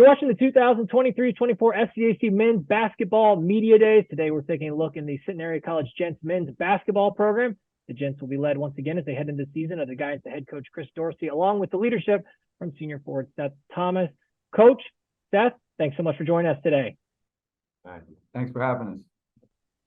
You're watching the 2023-24 SCAC Men's Basketball Media Days. Today, we're taking a look in the Centenary College Gents men's basketball program. The Gents will be led once again as they head into the season of the guys, the head coach, Chris Dorsey, along with the leadership from senior forward Seth Thomas. Coach, Seth, thanks so much for joining us today. Thank you. Thanks for having us.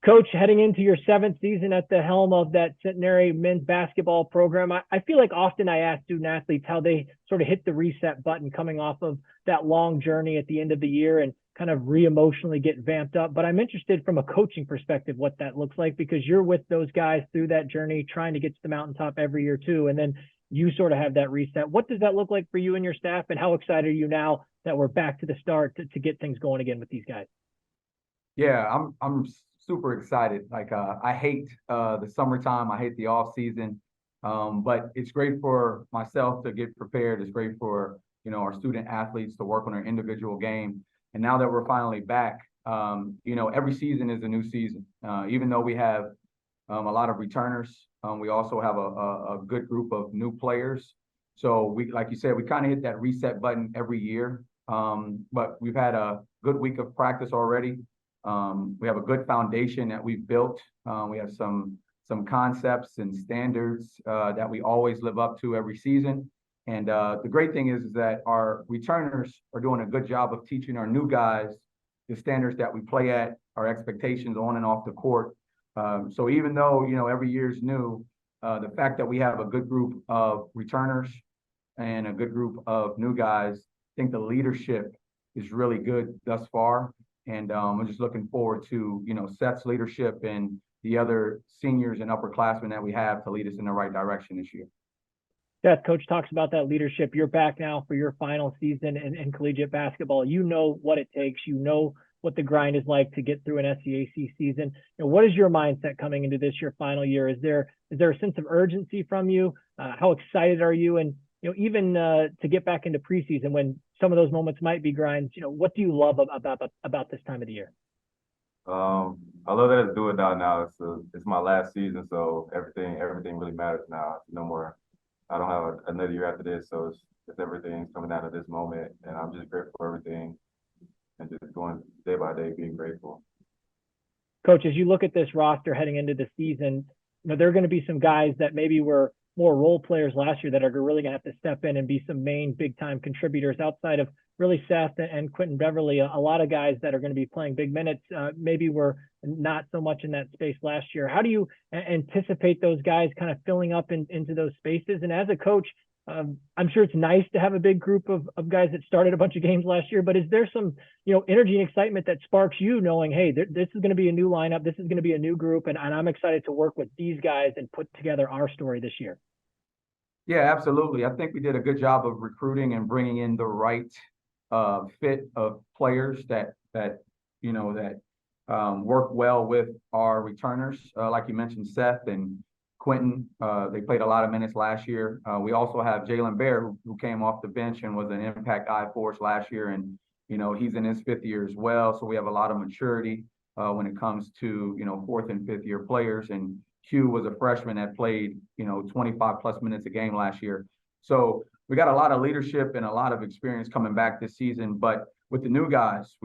Coach, heading into your seventh season at the helm of that Centenary men's basketball program, I feel like often I ask student athletes how they sort of hit the reset button coming off of that long journey at the end of the year and kind of re-emotionally get vamped up. But I'm interested from a coaching perspective what that looks like, because you're with those guys through that journey, trying to get to the mountaintop every year too. And then you sort of have that reset. What does that look like for you and your staff? And how excited are you now that we're back to the start to get things going again with these guys? Yeah, I'm super excited. I hate the summertime. I hate the off season. But it's great for myself to get prepared. It's great for, our student athletes to work on their individual game. And now that we're finally back, every season is a new season. Even though we have a lot of returners, we also have a good group of new players. So we, like you said, we kind of hit that reset button every year. But we've had a good week of practice already. We have a good foundation that we've built. We have some concepts and standards that we always live up to every season. And the great thing is that our returners are doing a good job of teaching our new guys the standards that we play at, our expectations on and off the court. So even though, every year's new, the fact that we have a good group of returners and a good group of new guys, I think the leadership is really good thus far. And I'm just looking forward to, Seth's leadership and the other seniors and upperclassmen that we have to lead us in the right direction this year. Seth, Coach talks about that leadership. You're back now for your final season in collegiate basketball. You know what it takes. You know what the grind is like to get through an SCAC season. What is your mindset coming into this your final year? Is there a sense of urgency from you? How excited are you? And even to get back into preseason when some of those moments might be grinds, what do you love about this time of the year? I love that it's do it now. It's my last season, so everything really matters now. No more. I don't have another year after this, so it's everything's coming out of this moment, and I'm just grateful for everything, and just going day by day, being grateful. Coach, as you look at this roster heading into the season, there are going to be some guys that maybe were more role players last year that are really going to have to step in and be some main big time contributors outside of really Seth and Quentin Beverly. A lot of guys that are going to be playing big minutes maybe were not so much in that space last year. How do you anticipate those guys kind of filling up into those spaces? And as a coach, I'm sure it's nice to have a big group of guys that started a bunch of games last year, but is there some, energy and excitement that sparks you knowing, hey, this is going to be a new lineup, this is going to be a new group, and I'm excited to work with these guys and put together our story this year? Yeah, absolutely. I think we did a good job of recruiting and bringing in the right fit of players that work well with our returners. Like you mentioned, Seth and Quentin, they played a lot of minutes last year. We also have Jalen Bear, who came off the bench and was an impact guy for us last year. And, he's in his fifth year as well. So we have a lot of maturity when it comes to, fourth and fifth year players. And Q was a freshman that played, 25 plus minutes a game last year. So we got a lot of leadership and a lot of experience coming back this season. But with the new guys,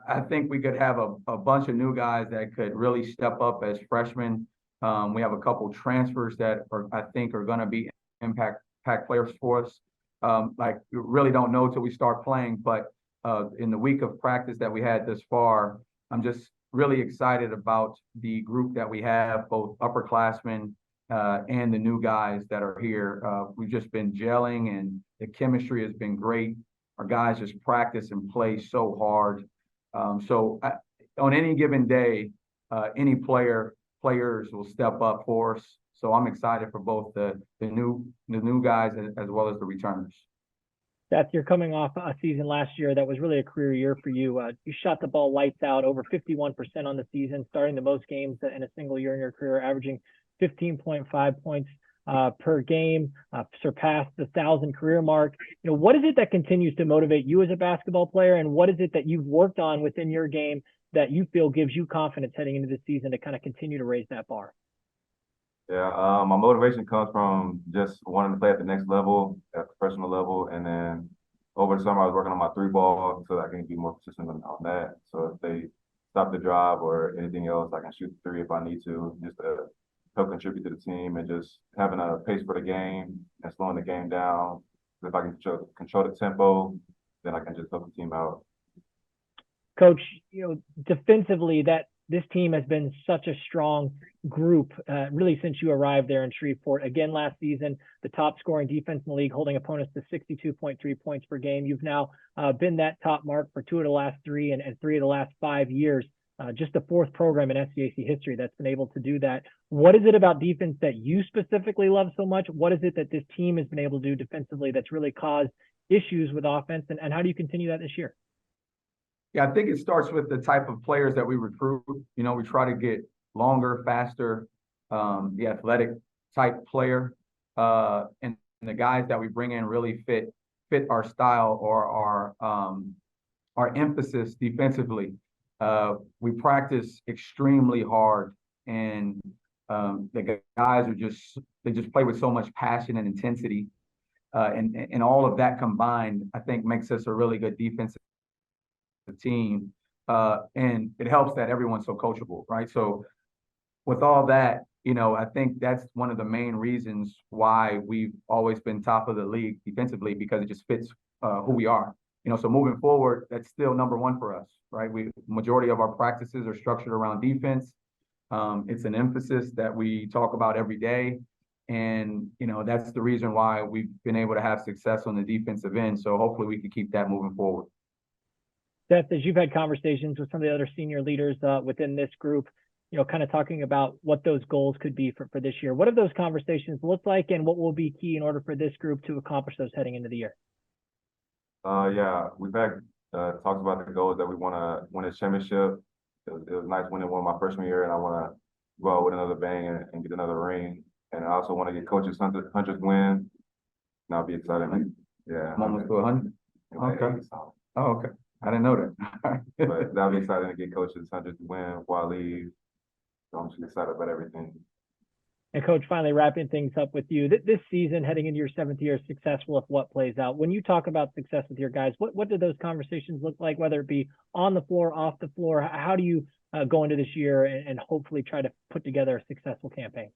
I think we could have a bunch of new guys that could really step up as freshmen. We have a couple transfers that I think are going to be impact players for us. We really don't know till we start playing, but in the week of practice that we had this far, I'm just really excited about the group that we have, both upperclassmen and the new guys that are here. We've just been gelling, and the chemistry has been great. Our guys just practice and play so hard. On any given day, any players will step up for us. So I'm excited for both the new guys as well as the returners. Seth, you're coming off a season last year that was really a career year for you. You shot the ball lights out, over 51% on the season, starting the most games in a single year in your career, averaging 15.5 points per game, surpassed the 1,000 career mark. What is it that continues to motivate you as a basketball player, and what is it that you've worked on within your game that you feel gives you confidence heading into the season to kind of continue to raise that bar? Yeah, my motivation comes from just wanting to play at the next level, at the professional level, and then over the summer, I was working on my 3-ball so I can be more consistent on that. So if they stop the drive or anything else, I can shoot the 3 if I need to, just to help contribute to the team and just having a pace for the game and slowing the game down. If I can control the tempo, then I can just help the team out. Coach, defensively, this team has been such a strong group, really since you arrived there in Shreveport. Again, last season, the top scoring defense in the league, holding opponents to 62.3 points per game. You've now been that top mark for 2 of the last 3 and 3 of the last 5 years. Just the 4th program in SCAC history that's been able to do that. What is it about defense that you specifically love so much? What is it that this team has been able to do defensively that's really caused issues with offense? And how do you continue that this year? Yeah, I think it starts with the type of players that we recruit. We try to get longer, faster, the athletic type player, and the guys that we bring in really fit our style or our emphasis defensively. We practice extremely hard, and the guys they just play with so much passion and intensity, and all of that combined, I think, makes us a really good defensive team, and it helps that everyone's so coachable, right? So with all that, I think that's one of the main reasons why we've always been top of the league defensively, because it just fits who we are. So moving forward, that's still number 1 for us, right? Majority of our practices are structured around defense. It's an emphasis that we talk about every day, and that's the reason why we've been able to have success on the defensive end. So hopefully we can keep that moving forward. Seth, as you've had conversations with some of the other senior leaders within this group, kind of talking about what those goals could be for this year, what have those conversations looked like, and what will be key in order for this group to accomplish those heading into the year? Yeah, we've had talks about the goals that we want to win a championship. It was nice winning one my freshman year, and I want to go out with another bang and get another ring. And I also want to get coaches 100th win. And I'll be excited. Yeah, I'm almost to 100. Okay. Oh, okay. I didn't know that. But that'll be exciting to get coaches 100th win before I leave. So I'm just excited about everything. And Coach, finally wrapping things up with you, this season, heading into your 7th year, successful if what plays out. When you talk about success with your guys, what did those conversations look like, whether it be on the floor, off the floor? How do you go into this year and hopefully try to put together a successful campaign?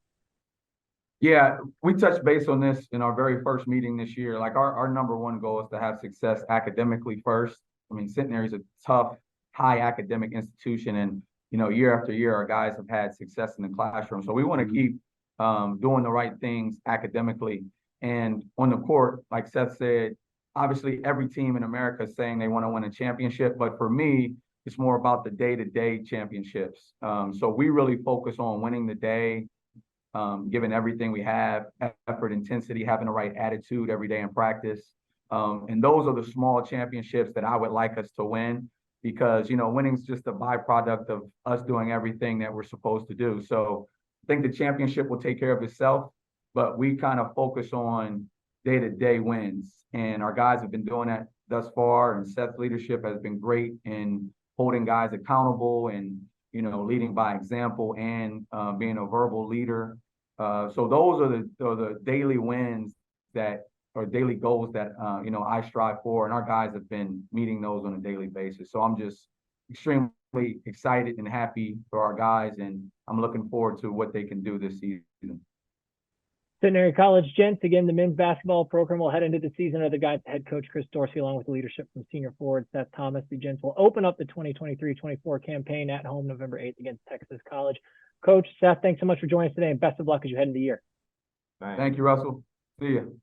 Yeah, we touched base on this in our very first meeting this year. Like our number 1 goal is to have success academically first. I mean, Centenary is a tough, high academic institution, and year after year, our guys have had success in the classroom. So we want to keep doing the right things academically and on the court. Like Seth said, obviously every team in America is saying they want to win a championship, but for me, it's more about the day-to-day championships. So we really focus on winning the day, giving everything we have, effort, intensity, having the right attitude every day in practice. And those are the small championships that I would like us to win, because, winning is just a byproduct of us doing everything that we're supposed to do. So I think the championship will take care of itself, but we kind of focus on day-to-day wins. And our guys have been doing that thus far, and Seth's leadership has been great in holding guys accountable and, leading by example and being a verbal leader. So those are the daily wins or daily goals that, I strive for, and our guys have been meeting those on a daily basis. So I'm just extremely excited and happy for our guys, and I'm looking forward to what they can do this season. Centenary College Gents, again, the men's basketball program will head into the season under the guidance of head coach Chris Dorsey, along with leadership from senior forward Seth Thomas. The Gents will open up the 2023-24 campaign at home November 8th against Texas College. Coach, Seth, thanks so much for joining us today, and best of luck as you head into the year. Thank you, Russell. See you.